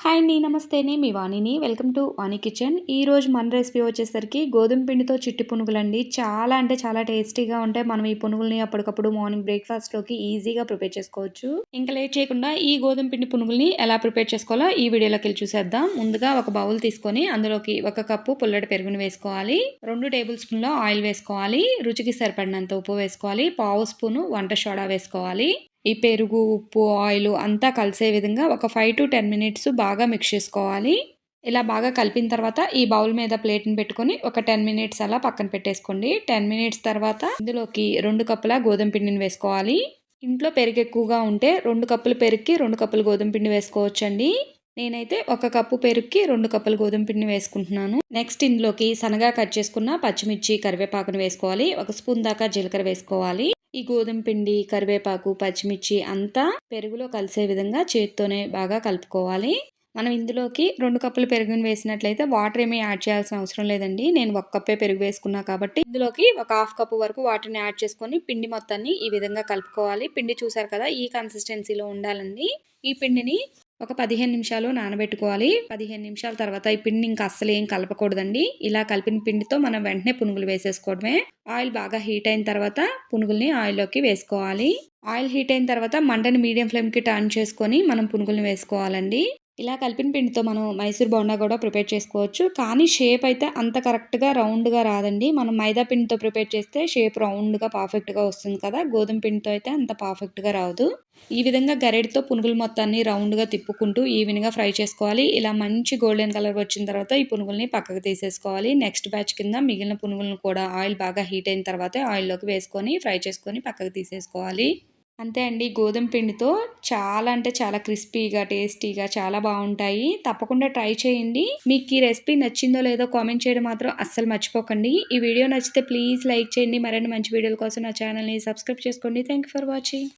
Hi అండి. నమస్తేనే మీ వాణిని. Welcome to Vani kitchen. ఈరోజు మన రెసిపీ వచ్చేసరికి గోధుమ పిండితో చిట్టి పునుగులండి. చాలా అంటే చాలా టేస్టీగా ఉంటాయి. మనం ఈ పునుగుల్ని అప్పటికప్పుడు మార్నింగ్ బ్రేక్‌ఫాస్ట్‌లోకి ఈజీగా ప్రిపేర్ చేసుకోవచ్చు. ఇంకా లేట్ చేయకుండా ఈ గోధుమ పిండి పునుగుల్ని ఎలా ప్రిపేర్ చేసుకోవాలో ఈ వీడియోలోకెళ్ళి చూసేద్దాం. ముందుగా ఒక బౌల్ తీసుకొని అందులోకి 1 కప్పు పుల్లటి పెరుగుని వేసుకోవాలి. 2 టేబుల్ స్పూన్ల ఆయిల్ వేసుకోవాలి. రుచికి సరిపడినంత ఉప్పు వేసుకోవాలి. పావు స్పూను వంట సోడా వేసుకోవాలి. ఈ పెరుగు, ఉప్పు, ఆయిలు అంతా కలిసే విధంగా ఒక 5-10 మినిట్స్ బాగా మిక్స్ చేసుకోవాలి. ఇలా బాగా కలిపిన తర్వాత ఈ బౌల్ మీద ప్లేట్‌ని పెట్టుకొని ఒక 10 మినిట్స్ అలా పక్కన పెట్టేసుకోండి. 10 మినిట్స్ తర్వాత ఇందులోకి 2 కప్పుల గోధుమ పిండిని వేసుకోవాలి. ఇంట్లో పెరుగు ఎక్కువగా ఉంటే 2 కప్పుల పెరుగుకి 2 కప్పులు గోధుమ పిండి వేసుకోవచ్చండి. నేనైతే 1 కప్పు పెరుగుకి 2 కప్పులు గోధుమ పిండిని వేసుకుంటున్నాను. నెక్స్ట్ ఇందులోకి సన్నగా కట్ చేసుకున్న పచ్చిమిర్చి, కరివేపాకును వేసుకోవాలి. 1 స్పూన్ దాకా జీలకర్ర వేసుకోవాలి. ఈ గోధుమ పిండి, కరివేపాకు, పచ్చిమిర్చి అంతా పెరుగులో కలిసే విధంగా చేత్తోనే బాగా కలుపుకోవాలి. మనం ఇందులోకి 2 కప్పుల పెరుగుని వేసినట్లయితే వాటర్ ఏమీ యాడ్ చేయాల్సిన అవసరం లేదండి. నేను 1 కప్పే పెరుగు వేసుకున్నా కాబట్టి ఇందులోకి ఒక హాఫ్ కప్పు వరకు వాటర్‌ని యాడ్ చేసుకొని పిండి మొత్తాన్ని ఈ విధంగా కలుపుకోవాలి. పిండి చూసారు కదా! ఈ కన్సిస్టెన్సీలో ఉండాలండి. ఈ పిండిని ఒక 15 నిమిషాలు నానబెట్టుకోవాలి. 15 నిమిషాల తర్వాత ఈ పిండిని ఇంకా అస్సలేం కలపకూడదండి. ఇలా కలిపిన పిండితో మనం వెంటనే పునుగులు వేసేసుకోవడమే. ఆయిల్ బాగా హీట్ అయిన తర్వాత పునుగుల్ని ఆయిల్‌లోకి వేసుకోవాలి. ఆయిల్ హీట్ అయిన తర్వాత మంటని మీడియం ఫ్లేమ్‌కి టర్న్ చేసుకొని మనం పునుగుల్ని వేసుకోవాలండి. ఇలా కలిపిన పిండితో మనం మైసూర్ బోండా కూడా ప్రిపేర్ చేసుకోవచ్చు. కానీ షేప్ అయితే అంత కరెక్ట్‌గా రౌండ్‌గా రాదండి. మనం మైదా పిండితో ప్రిపేర్ చేస్తే షేప్ రౌండ్‌గా పర్ఫెక్ట్‌గా వస్తుంది కదా! గోధుమ పిండితో అయితే అంత పర్ఫెక్ట్‌గా రాదు. ఈ విధంగా గరిటెతో పునుగుల మొత్తాన్ని రౌండ్‌గా తిప్పుకుంటూ ఈవెన్‌గా ఫ్రై చేసుకోవాలి. ఇలా మంచి గోల్డెన్ కలర్ వచ్చిన తర్వాత ఈ పునుగుల్ని పక్కకు తీసేసుకోవాలి. నెక్స్ట్ బ్యాచ్ కింద మిగిలిన పునుగులను కూడా ఆయిల్ బాగా హీట్ అయిన తర్వాతే ఆయిల్‌లోకి వేసుకొని ఫ్రై చేసుకొని పక్కకు తీసేసుకోవాలి. అంతే అండి. గోధుమ పిండితో చాలా అంటే చాలా క్రిస్పీగా, టేస్టీగా చాలా బావుంటాయి. తప్పకుండా ట్రై చేయండి. మీకు ఈ రెసిపీ నచ్చిందో లేదో కామెంట్ చేయడం మాత్రం అస్సలు మర్చిపోకండి. ఈ వీడియో నచ్చితే ప్లీజ్ లైక్ చేయండి. మరిన్ని మంచి వీడియోల కోసం నా ఛానల్‌ని సబ్స్క్రైబ్ చేసుకోండి. Thank you for watching.